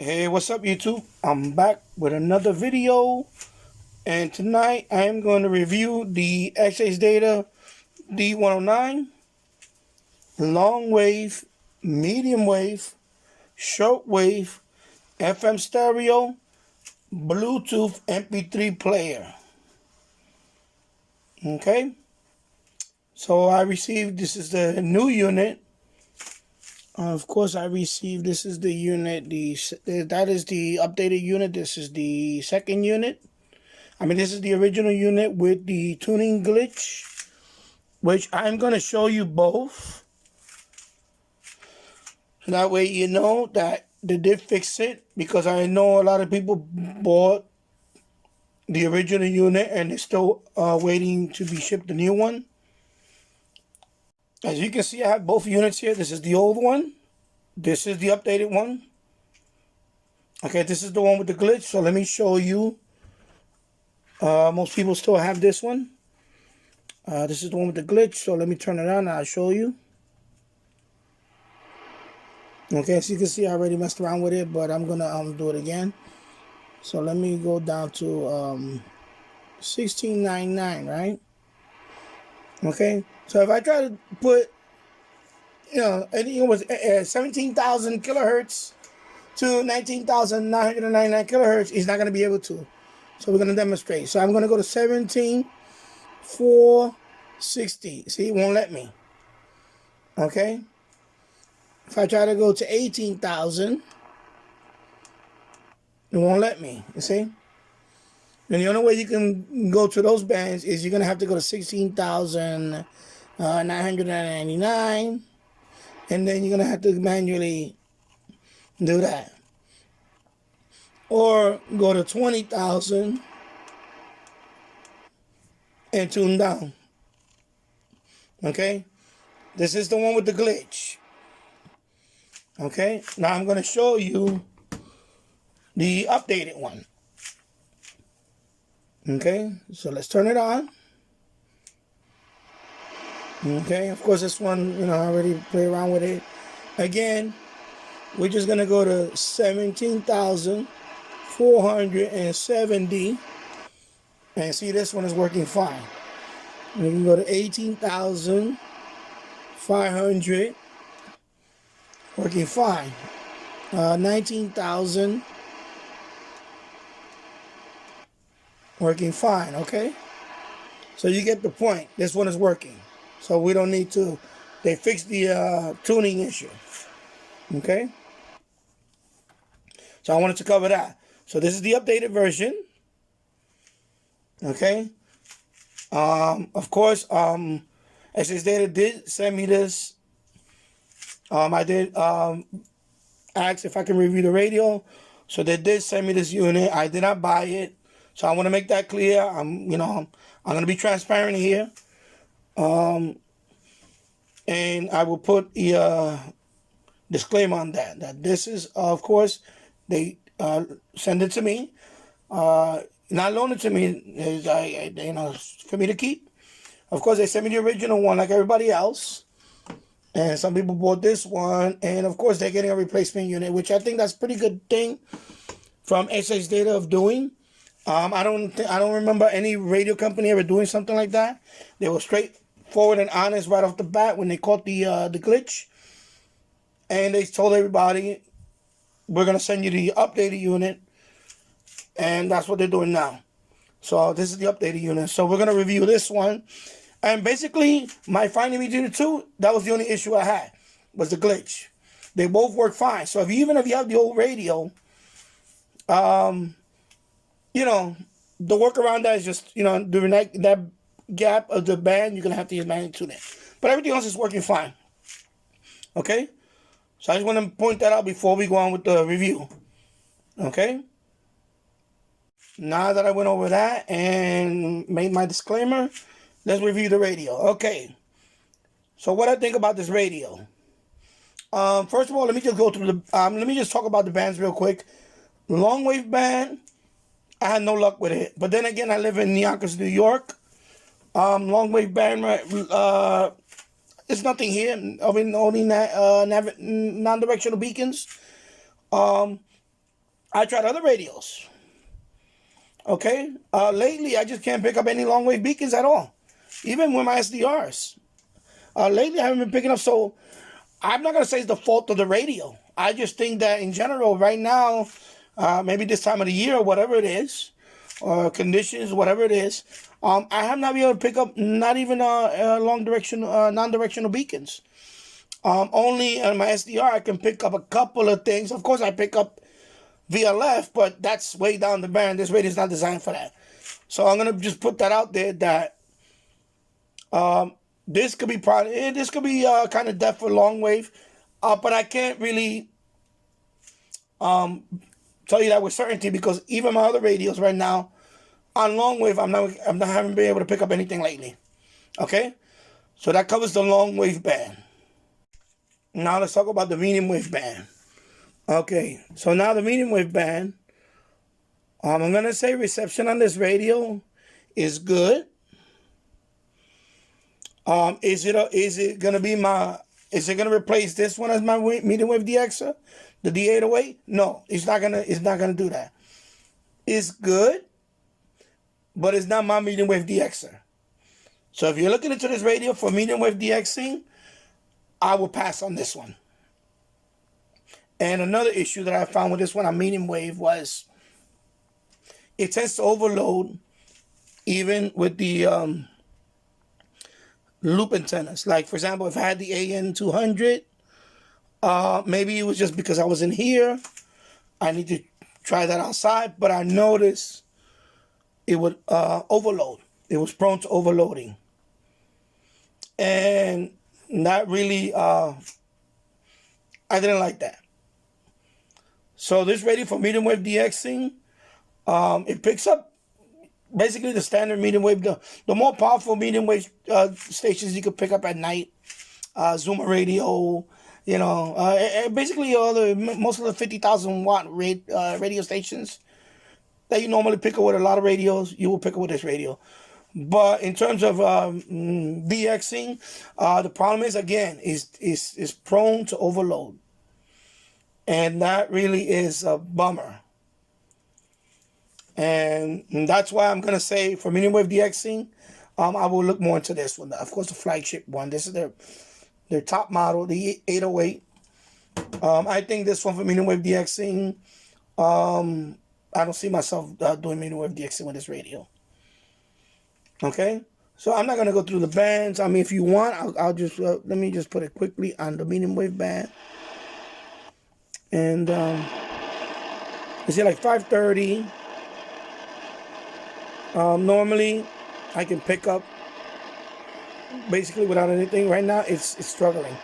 Hey, what's up YouTube? I'm back with another video, and tonight I'm going to review the XHDATA D-109, long wave, medium wave, shortwave, FM stereo, Bluetooth MP3 player. Okay, so I received, this is the new unit. Of course, I received, this is the unit, that is the updated unit. This is the second unit. This is the original unit with the tuning glitch, which I'm going to show you both. So that way you know that they did fix it, because I know a lot of people bought the original unit and they're still waiting to be shipped the new one. As you can see, I have both units here. This is the old one. This is the updated one. Okay, this is the one with the glitch. So let me show you. Most people still have this one. This is the one with the glitch. So let me turn it on and I'll show you. Okay, so you can see I already messed around with it, but I'm gonna do it again. So let me go down to 1699, right? Okay, so if I try to put, I think it was 17,000 kilohertz to 19,999 kilohertz, he's not gonna be able to. So we're gonna demonstrate. So I'm gonna go to 17,460. See, it won't let me. Okay. If I try to go to 18,000, it won't let me, you see? And the only way you can go to those bands is you're going to have to go to 16,999, and then you're going to have to manually do that. Or go to 20,000 and tune down. Okay? This is the one with the glitch. Okay? Now I'm going to show you the updated one. Okay, so let's turn it on. Okay, of course this one, I already play around with it. Again, we're just gonna go to 17,470, and see, this one is working fine. We can go to 18,500, working fine. 19,000. Working fine, okay? So you get the point. This one is working. So we don't need to, they fixed the tuning issue. Okay? So I wanted to cover that. So this is the updated version. Okay? Of course, XHDATA did send me this. I did ask if I can review the radio. So they did send me this unit. I did not buy it. So I want to make that clear. I'm going to be transparent here. And I will put a disclaimer on that this is, of course, they send it to me. Not loan it to me, for me to keep. Of course, they sent me the original one like everybody else. And some people bought this one. And of course, they're getting a replacement unit, which I think that's a pretty good thing from XHDATA of doing. I don't remember any radio company ever doing something like that. They were straightforward and honest right off the bat when they caught the glitch, and they told everybody, "We're gonna send you the updated unit," and that's what they're doing now. So this is the updated unit. So we're gonna review this one, and basically my finding between the two, that was the only issue I had, was the glitch. They both work fine. So even if you have the old radio, the workaround that is just, during that gap of the band, you're going to have to use manual tuning. But everything else is working fine. Okay? So I just want to point that out before we go on with the review. Okay? Now that I went over that and made my disclaimer, let's review the radio. Okay. So what I think about this radio. First of all, let me just go through the, let me just talk about the bands real quick. Longwave band, I had no luck with it. But then again, I live in Yonkers, New York. Longwave band, it's nothing here. Only non-directional beacons. I tried other radios. Okay. Lately, I just can't pick up any long wave beacons at all, even with my SDRs. Lately, I haven't been picking up. So I'm not gonna say it's the fault of the radio. I just think that in general, right now, maybe this time of the year or whatever it is, or conditions, whatever it is, I have not been able to pick up not even long direction, non-directional beacons. Only on my SDR, I can pick up a couple of things. Of course, I pick up VLF, but that's way down the band. This radio is not designed for that. So I'm gonna just put that out there that this could be kind of deaf for long wave, but I can't really tell you that with certainty because even my other radios right now on long wave, I haven't been able to pick up anything lately. Okay, so that covers the long wave band. Now let's talk about the medium wave band. Okay, so now the medium wave band. I'm gonna say reception on this radio is good. Is it gonna replace this one as my medium wave DXer, the D808? No, it's not gonna do that. It's good, but it's not my medium wave DXer. So if you're looking into this radio for medium wave DXing, I will pass on this one. And another issue that I found with this one on medium wave was it tends to overload even with the loop antennas. Like, for example, if I had the AN200, maybe it was just because I was in here. I need to try that outside, but I noticed it would overload. It was prone to overloading. And not really, I didn't like that. So this radio for medium wave DXing, it picks up basically the standard medium wave, the more powerful medium wave stations you could pick up at night, Zoomer radio, basically most of the 50,000 watt radio stations that you normally pick up with a lot of radios, you will pick up with this radio. But in terms of DXing, the problem is again is prone to overload, and that really is a bummer. And that's why I'm gonna say for medium wave DXing, I will look more into this one. Of course, the flagship one. This is their top model, the 808. I think this one for medium wave DXing, I don't see myself doing medium wave DXing with this radio. Okay, so I'm not gonna go through the bands. I mean, if you want, I'll just let me just put it quickly on the medium wave band. And you see, like 530. Normally, I can pick up basically without anything. Right now, it's struggling.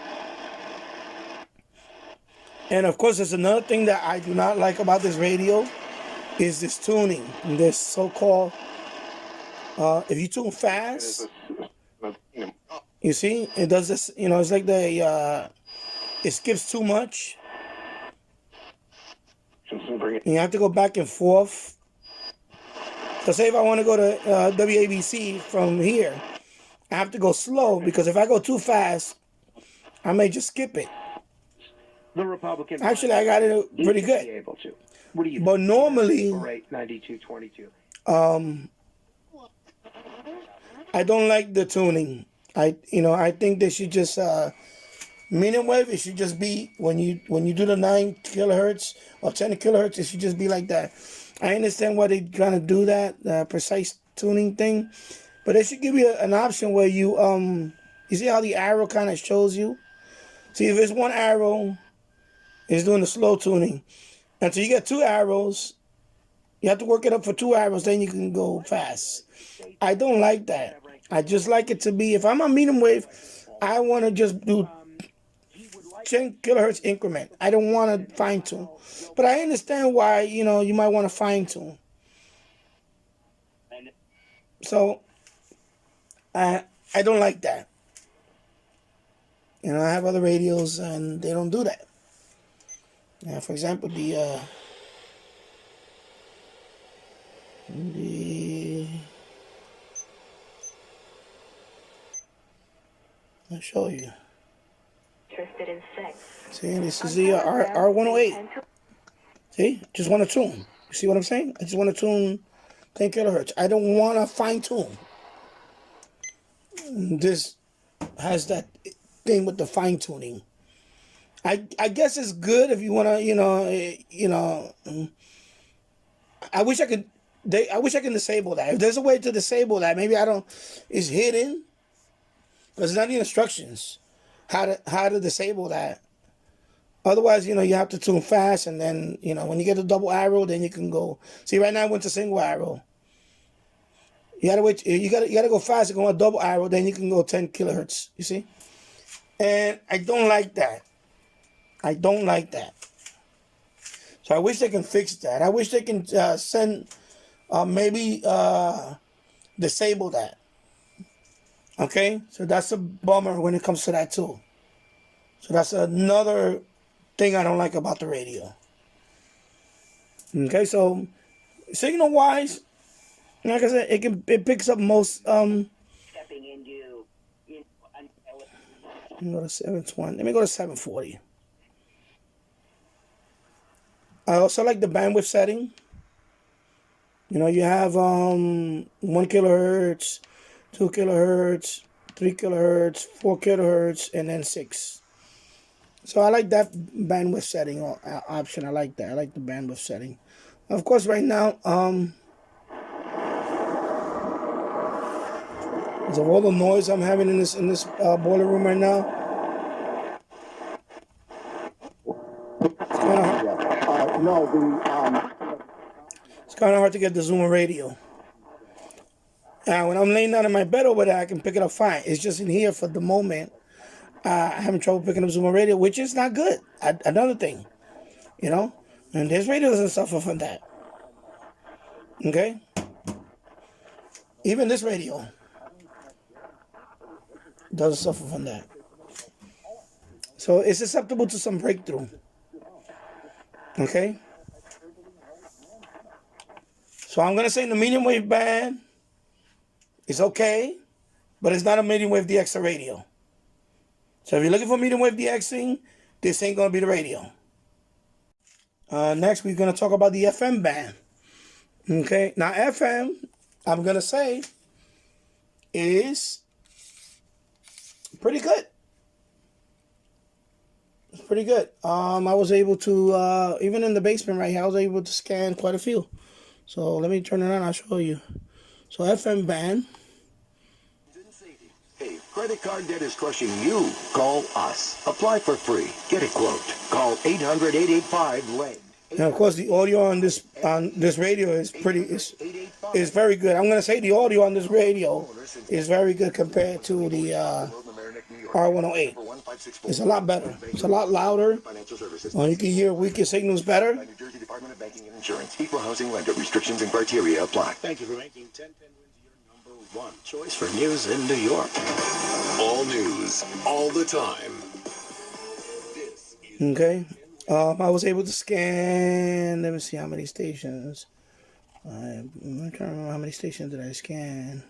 And of course, there's another thing that I do not like about this radio is this tuning. This so-called, if you tune fast, you see, it does this, it's like it skips too much. You have to go back and forth. So say if I want to go to WABC from here, I have to go slow because if I go too fast, I may just skip it. The Republican Actually, I got it pretty good. Able to. What do you but normally, 9222. I don't like the tuning. I think they should just medium wave. It should just be when you do the 9 kilohertz or 10 kilohertz. It should just be like that. I understand why they're trying to do that precise tuning thing, but they should give you an option where you see how the arrow kind of shows you. See, if it's one arrow, it's doing the slow tuning. Until you get 2 arrows, you have to work it up for 2 arrows, then you can go fast. I don't like that. I just like it to be, if I'm on medium wave, I want to just do 10 kilohertz increment. I don't want to fine tune. But I understand why, you might want to fine tune. So, I don't like that. I have other radios and they don't do that. Now, for example, I'll show you. Interested in sex. See, this is the R108. See, just want to tune. You see what I'm saying? I just want to tune 10 kilohertz. I don't want to fine tune. This has that thing with the fine tuning. I guess it's good if you want to, I wish I could. I wish I can disable that. If there's a way to disable that, maybe I don't. It's hidden, but it's not the instructions how to disable that. Otherwise, you have to tune fast, and then when you get the double arrow, then you can go. See, right now I went to single arrow. You gotta wait. You gotta go fast and go on double arrow. Then you can go 10 kilohertz. You see, and I don't like that. I don't like that. So I wish they can fix that. I wish they can maybe disable that. Okay, so that's a bummer when it comes to that too. So that's another thing I don't like about the radio. Okay, so signal wise, like I said, it picks up most. Stepping into. Let me go to 720. Let me go to 740. I also like the bandwidth setting. You have 1 kilohertz, 2 kilohertz, 3 kilohertz, 4 kilohertz, and then 6. So I like that bandwidth setting option. I like that. I like the bandwidth setting. Of course, right now, because of all the noise I'm having in this boiler room right now, it's kind of hard to get the Zoomer radio. Now, when I'm laying down in my bed over there, I can pick it up fine. It's just in here for the moment. I'm having trouble picking up Zoomer radio, which is not good. Another thing, and this radio doesn't suffer from that. Okay? Even this radio doesn't suffer from that. So it's susceptible to some breakthrough. Okay? So I'm going to say in the medium wave band, it's okay, but it's not a medium wave DX radio. So if you're looking for medium wave DXing, this ain't going to be the radio. Next, we're going to talk about the FM band. Okay, now FM, I'm going to say, is pretty good. It's pretty good. I was able to, even in the basement right here, I was able to scan quite a few. So let me turn it on, I'll show you. So FM band. Hey, credit card debt is crushing you. Call us. Apply for free. Get a quote. Call 800-885-LEAD. Now, of course, the audio on this radio is very good. I'm going to say the audio on this radio is very good compared to the R108. It's a lot better. It's a lot louder. You can hear weaker signals better. New Jersey Department of Banking and Insurance. Equal housing lender. Restrictions and criteria apply. Thank you for making 10 Penguins your #1 choice for news in New York. All news, all the time. Okay. I was able to scan, let me see how many stations. I'm trying to remember how many stations did I scan.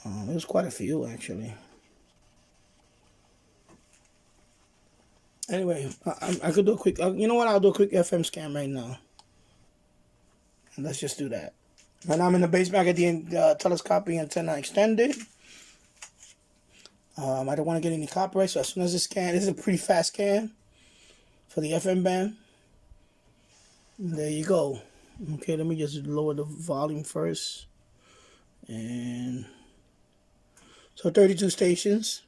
It was quite a few, actually. Anyway, I could do a quick, you know what, I'll do a quick FM scan right now. And let's just do that. Right now I'm in the basement, I get the telescoping antenna extended. I don't want to get any copyright, so as soon as it scans, this is a pretty fast scan for the FM band. And there you go. Okay, let me just lower the volume first. And so 32 stations.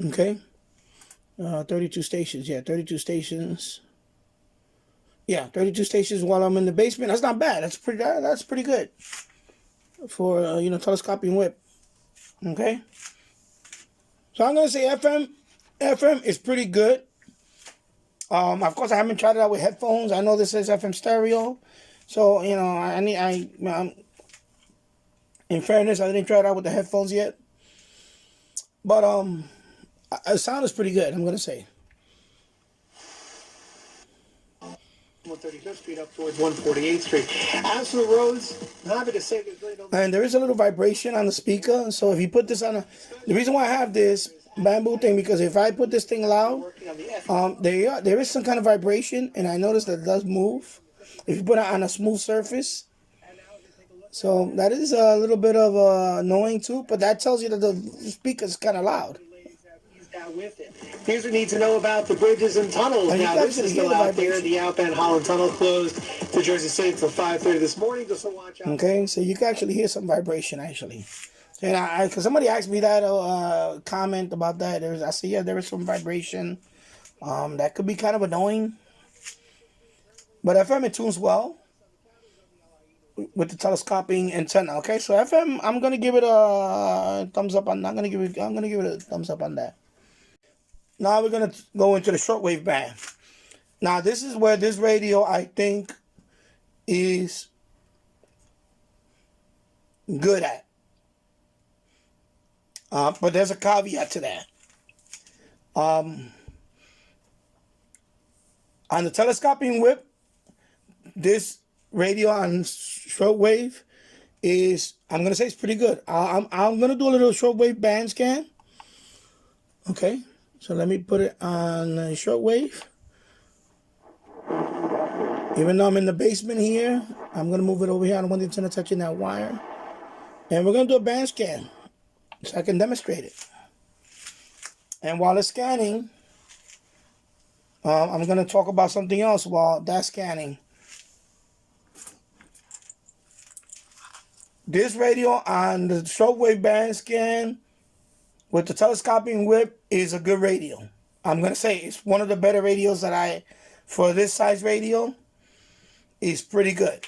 Okay. 32 stations. Yeah, 32 stations. Yeah, 32 stations while I'm in the basement. That's not bad. That's pretty good for telescoping whip. Okay. So I'm gonna say FM is pretty good. Of course I haven't tried it out with headphones. I know this is FM stereo, so in fairness, I didn't try it out with the headphones yet. But the sound is pretty good, I'm gonna say. 135th Street up towards 148th Street. As for the roads, I'm happy to say there's really no... And there is a little vibration on the speaker, so if you put this on the reason why I have this bamboo thing, because if I put this thing loud, there is some kind of vibration, and I noticed that it does move if you put it on a smooth surface. So that is a little bit of annoying too, but that tells you that the speaker is kind of loud. Here's what you need to know about the bridges and tunnels. And you Now, can this actually is hear still the out there. vibration. The outbound Holland Tunnel closed to Jersey City till 5:30 this morning. Just so watch out. Okay, so you can actually hear some vibration actually. And because somebody asked me that comment about that, I said, yeah, there is some vibration. That could be kind of annoying, but FM it tunes well with the telescoping antenna. Okay, so FM, I'm gonna give it a thumbs up on. I'm gonna give it a thumbs up on that. Now we're gonna go into the shortwave band. Now this is where this radio I think is good at. But there's a caveat to that. On the telescoping whip, this radio on shortwave is, I'm gonna say it's pretty good. I'm gonna do a little shortwave band scan. Okay, so let me put it on shortwave. Even though I'm in the basement here, I'm gonna move it over here. I don't want the antenna touching that wire, and we're gonna do a band scan so I can demonstrate it. And while it's scanning, I'm gonna talk about something else while that's scanning. This radio on the shortwave band scan with the telescoping whip is a good radio. I'm gonna say it's one of the better radios that for this size radio, is pretty good.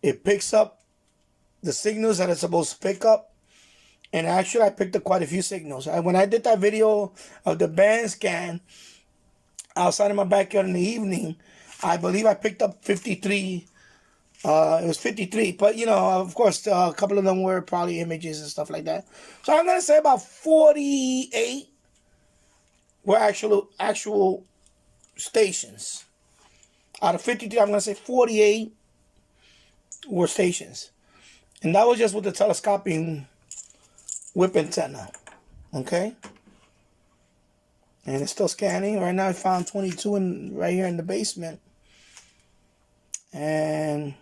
It picks up the signals that it's supposed to pick up. And actually, I picked up quite a few signals. When I did that video of the band scan outside of my backyard in the evening, I believe I picked up 53. It was 53, but of course, a couple of them were probably images and stuff like that. So I'm gonna say about 48 were actual stations. Out of 53, I'm gonna say 48 were stations, and that was just with the telescoping whip antenna. Okay, and it's still scanning right now. I found 22 right here in the basement, and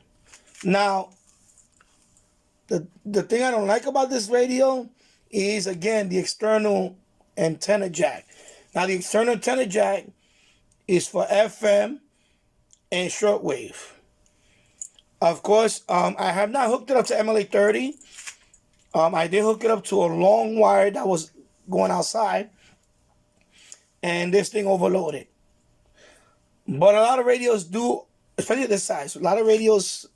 now the thing I don't like about this radio is, again, the external antenna jack. Now the external antenna jack is for FM and shortwave. Of course, I have not hooked it up to MLA30. I did hook it up to a long wire that was going outside, and this thing overloaded. But a lot of radios do, especially this size, a lot of radios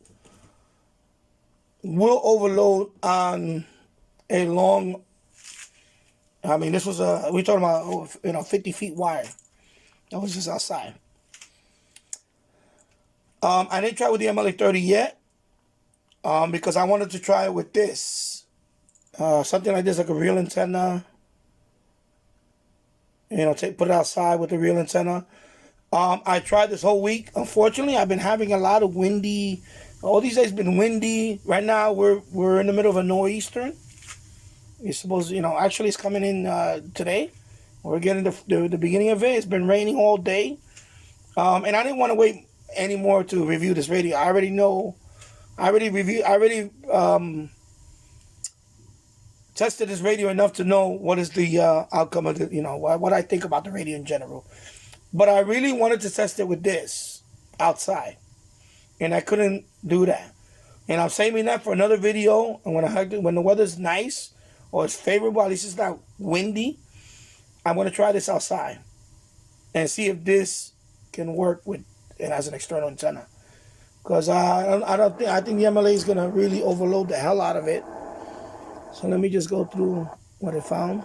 will overload on a long, this was we're talking about 50 feet wire. That was just outside. I didn't try with the MLA30 yet, because I wanted to try it with this. Something like this, like a real antenna. Put it outside with the real antenna. I tried this whole week. Unfortunately, I've been having a lot of windy. All these days it's been windy. Right now we're in the middle of a nor'easter. It's supposed, actually it's coming in today. We're getting the beginning of it. It's been raining all day. And I didn't want to wait anymore to review this radio. I already tested this radio enough to know what is the outcome of the, what I think about the radio in general. But I really wanted to test it with this outside, and I couldn't do that. And I'm saving that for another video. And when the weather's nice or it's favorable, at least it's not windy, I'm going to try this outside and see if this can work with it as an external antenna. Because I think the MLA is going to really overload the hell out of it. So let me just go through what I found.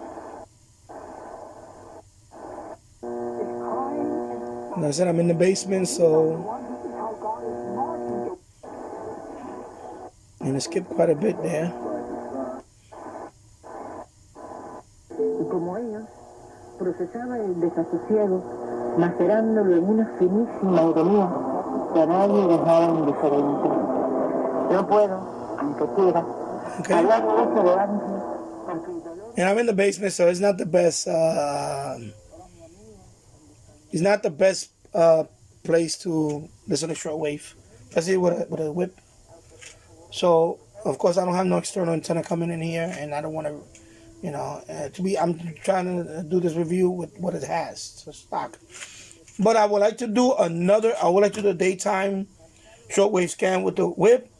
Like I said, I'm in the basement, so I'm going to skip quite a bit there. Y como ellos, procesaba el desasosiego, macerándolo en una finísima ironía que a nadie dejaba indiferente. No puedo, aunque quiera, hablar de eso de antes And I'm in the basement, so it's not the best. It's not the best place to listen to shortwave, especially with a whip. So of course I don't have no external antenna coming in here, and I don't want to, I'm trying to do this review with what it has, so stock. But I would like to do a daytime shortwave scan with the whip,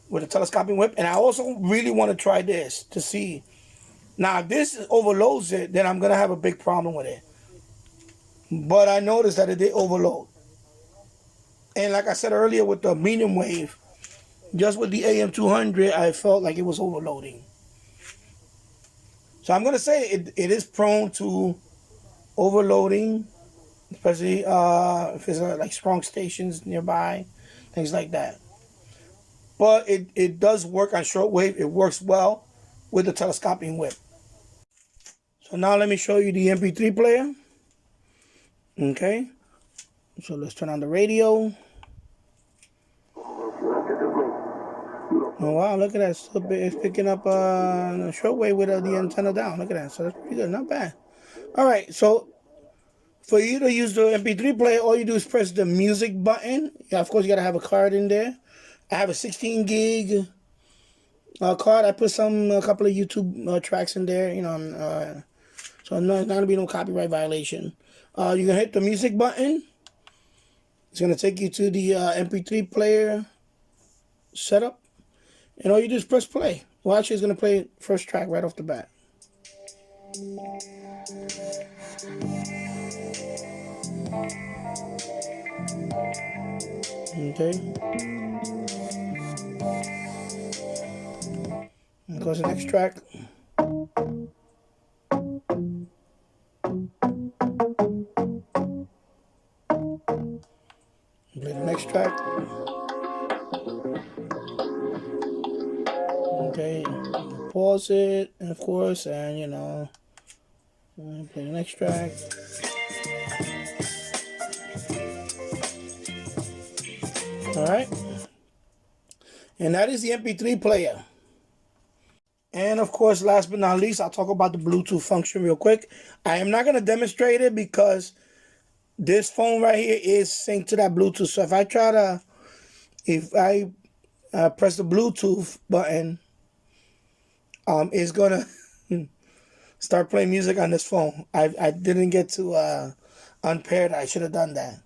with a telescoping whip, and I also really want to try this to see. Now, if this overloads it, then I'm gonna have a big problem with it. But I noticed that it did overload, and like I said earlier, with the medium wave, just with the AM200, I felt like it was overloading. So I'm gonna say it is prone to overloading, especially if there's like strong stations nearby, things like that. But it does work on shortwave. It works well with the telescoping whip. So now let me show you the MP3 player. Okay. So let's turn on the radio. Oh wow, look at that. It's picking up shortwave with the antenna down. Look at that. So that's pretty good. Not bad. All right. So for you to use the MP3 player, all you do is press the music button. Yeah, of course, you got to have a card in there. I have a 16 gig card. I put a couple of YouTube tracks in there, so no, it's not going to be no copyright violation. You're going to hit the music button. It's going to take you to the MP3 player setup. And all you do is press play. Well, actually, it's going to play first track right off the bat. Okay. And goes the next track. Play the next track. Okay. Pause it, of course, and play the next track. Alright. And that is the MP3 player. And of course, last but not least, I'll talk about the Bluetooth function real quick. I am not going to demonstrate it because this phone right here is synced to that Bluetooth. So if I press the Bluetooth button, it's going to start playing music on this phone. I didn't get to unpair that. I should have done that.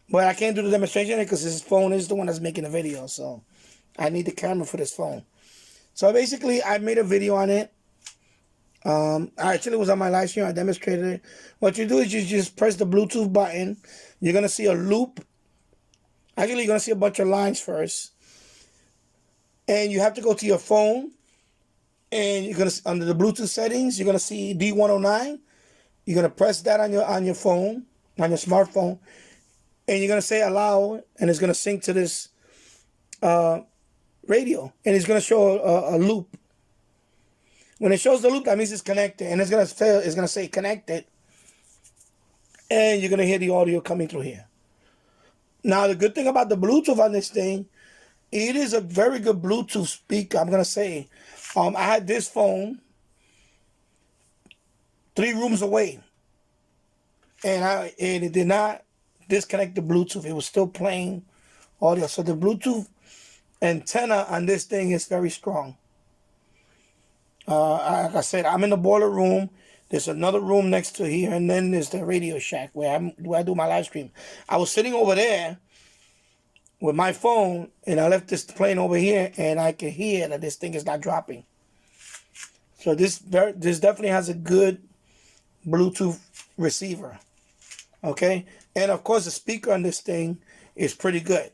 But I can't do the demonstration because this phone is the one that's making the video. So I need the camera for this phone. So basically, I made a video on it. Actually, it was on my live stream. I demonstrated it. What you do is you just press the Bluetooth button. You're going to see a loop. Actually, you're going to see a bunch of lines first. And you have to go to your phone. And you're going to, under the Bluetooth settings, you're going to see D-109. You're going to press that on your phone, on your smartphone. And you're going to say allow. And it's going to sync to this radio, and it's going to show a loop. When it shows the loop, that means it's connected, and it's going to say connected, and you're going to hear the audio coming through here. Now, the good thing about the Bluetooth on this thing, it is a very good Bluetooth speaker. I'm going to say, I had this phone 3 rooms away, and it did not disconnect the Bluetooth. It was still playing audio. So the Bluetooth antenna on this thing is very strong. Like I said, I'm in the boiler room. There's another room next to here, and then there's the Radio Shack where I do my live stream. I was sitting over there with my phone, and I left this playing over here, and I can hear that this thing is not dropping. So this definitely has a good Bluetooth receiver. Okay, and of course the speaker on this thing is pretty good.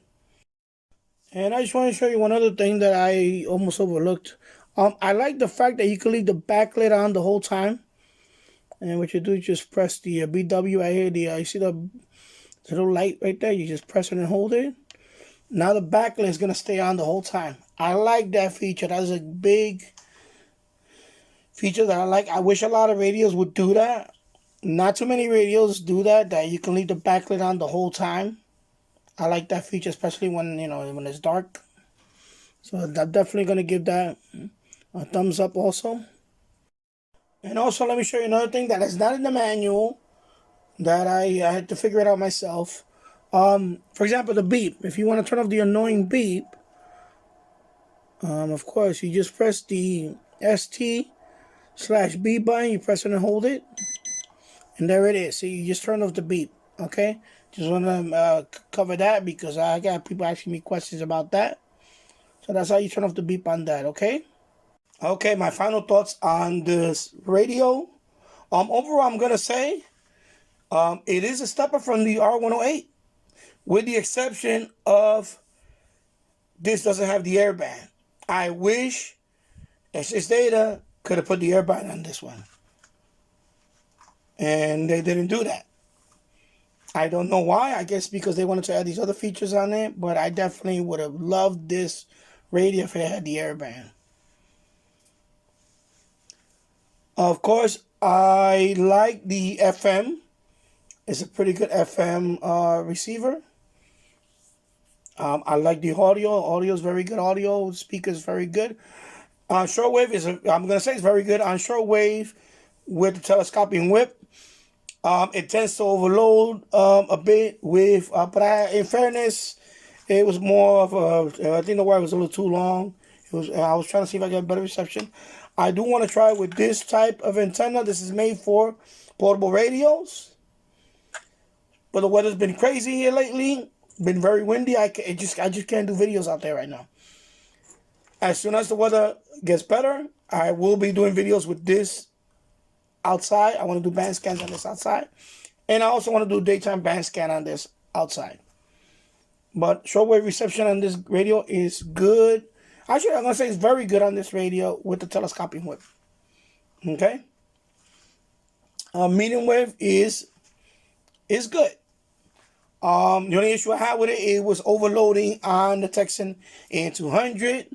And I just want to show you one other thing that I almost overlooked. I like the fact that you can leave the backlit on the whole time. And what you do is just press the BW right here. You see the little light right there? You just press it and hold it. Now the backlit is going to stay on the whole time. I like that feature. That's a big feature that I like. I wish a lot of radios would do that. Not too many radios do that you can leave the backlit on the whole time. I like that feature, especially when when it's dark. So I'm definitely gonna give that a thumbs up also. And also, let me show you another thing that is not in the manual that I had to figure it out myself. For example, the beep. If you want to turn off the annoying beep, of course, you just press the ST/B button. You press it and hold it, and there it is. So you just turn off the beep. Okay, just want to cover that because I got people asking me questions about that. So that's how you turn off the beep on that. Okay. Okay, my final thoughts on this radio. Overall, I'm gonna say, it is a step up from the R108, with the exception of this doesn't have the airband. I wish XHDATA could have put the airband on this one, and they didn't do that. I don't know why. I guess because they wanted to add these other features on it, but I definitely would have loved this radio if it had the airband. Of course, I like the FM. It's a pretty good FM receiver. I like the audio. Audio is very good. Audio speaker is very good. Shortwave I'm gonna say it's very good on shortwave with the telescoping whip. It tends to overload a bit with, but in fairness, it was more of a. I think the wire was a little too long. I was trying to see if I get better reception. I do want to try with this type of antenna. This is made for portable radios. But the weather's been crazy here lately. Been very windy. I just can't do videos out there right now. As soon as the weather gets better, I will be doing videos with this outside. I want to do band scans on this outside. And I also want to do daytime band scan on this outside. But shortwave reception on this radio is good. Actually, I'm going to say it's very good on this radio with the telescoping whip. Okay? Medium wave is good. The only issue I had with it was overloading on the Texan AN200.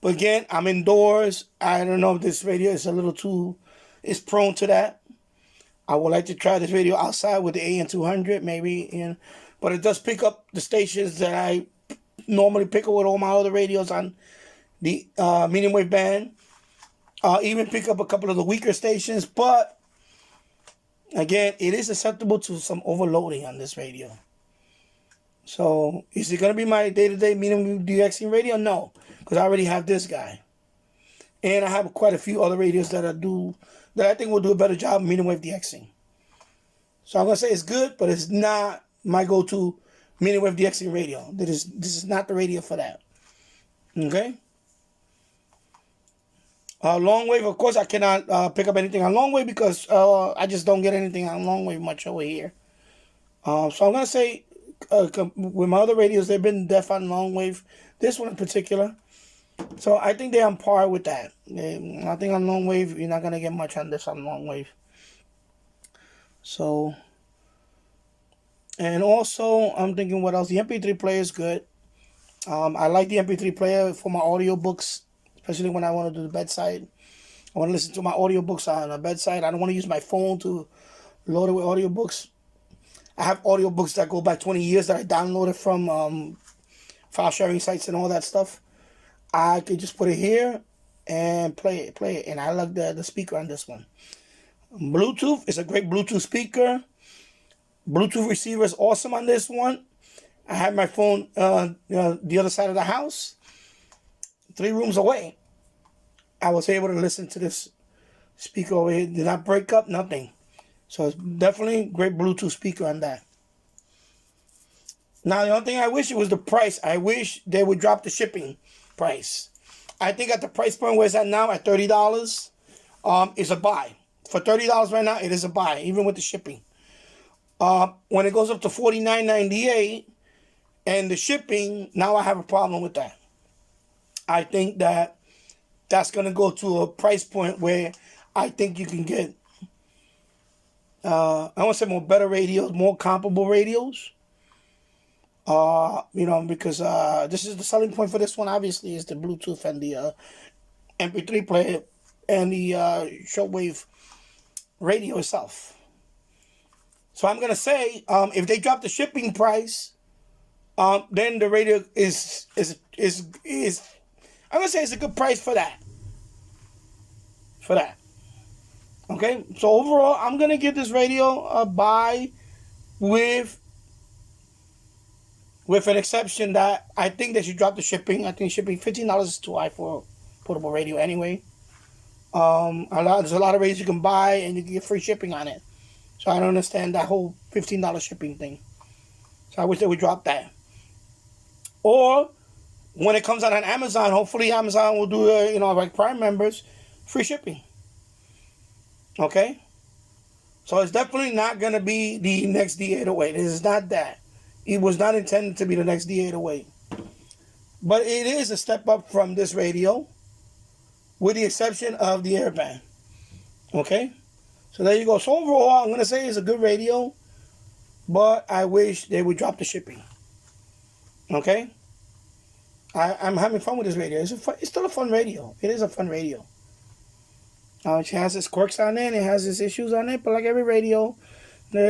But again, I'm indoors. I don't know if this radio is it's prone to that. I would like to try this radio outside with the AN200, maybe. But it does pick up the stations that I normally pick up with all my other radios on the medium wave band. Even pick up a couple of the weaker stations, but again, it is susceptible to some overloading on this radio. So, is it going to be my day-to-day medium wave DXing radio? No, because I already have this guy. And I have quite a few other radios that I think will do a better job medium wave DXing. So I'm going to say it's good, but it's not my go-to medium wave DXing radio. This is not the radio for that. Okay? Longwave, of course, I cannot pick up anything on Longwave because I just don't get anything on Longwave much over here. So I'm going to say, with my other radios, they've been deaf on Longwave. This one in particular. So I think they're on par with that. I think on Longwave, you're not going to get much on this on Longwave. So, and also, I'm thinking what else? The MP3 player is good. I like the MP3 player for my audiobooks, especially when I want to do the bedside. I want to listen to my audiobooks on the bedside. I don't want to use my phone to load it with audiobooks. I have audiobooks that go back 20 years that I downloaded from file sharing sites and all that stuff. I could just put it here and play it. And I like the speaker on this one. Bluetooth is a great Bluetooth speaker. Bluetooth receiver is awesome on this one. I have my phone the other side of the house, 3 rooms away. I was able to listen to this speaker over here. Did not break up, nothing. So it's definitely great Bluetooth speaker on that. Now, the only thing I wish it was the price. I wish they would drop the shipping price. I think at the price point where it's at now, at $30, is a buy. For $30 right now, it is a buy, even with the shipping. When it goes up to $49.98 and the shipping, now I have a problem with that. I think that's going to go to a price point where I think you can get, I want to say more better radios, more comparable radios. Because this is the selling point for this one, obviously, is the Bluetooth and the MP3 player and the shortwave radio itself. So I'm going to say, if they drop the shipping price, then the radio is I'm going to say it's a good price for that. Okay, so overall, I'm gonna give this radio a buy with an exception that I think they should drop the shipping. I think shipping $15 is too high for a portable radio anyway. There's a lot of radios you can buy and you can get free shipping on it. So I don't understand that whole $15 shipping thing. So I wish they would drop that. Or when it comes out on Amazon, hopefully Amazon will do, like Prime members, free shipping. Okay? So it's definitely not going to be the next D-808. It is not that. It was not intended to be the next D-808. But it is a step up from this radio, with the exception of the airband. Okay? So there you go. So overall, I'm going to say it's a good radio, but I wish they would drop the shipping. Okay? I'm having fun with this radio. It's still a fun radio. It is a fun radio. It has its quirks on it. It has its issues on it. But like every radio,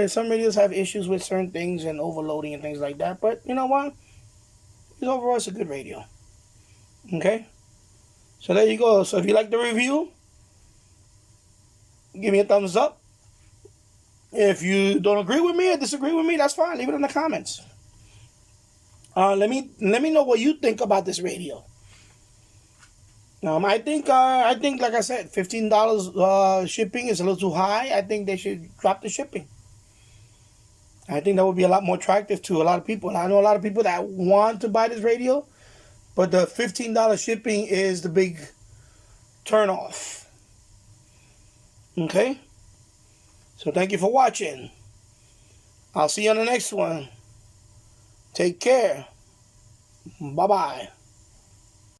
some radios have issues with certain things and overloading and things like that. But you know what? Overall, it's a good radio. Okay? So there you go. So if you like the review, give me a thumbs up. If you don't agree with me or disagree with me, that's fine. Leave it in the comments. Let me know what you think about this radio. I think, like I said, $15 shipping is a little too high. I think they should drop the shipping. I think that would be a lot more attractive to a lot of people. And I know a lot of people that want to buy this radio, but the $15 shipping is the big turnoff. Okay? So thank you for watching. I'll see you on the next one. Take care. Bye-bye.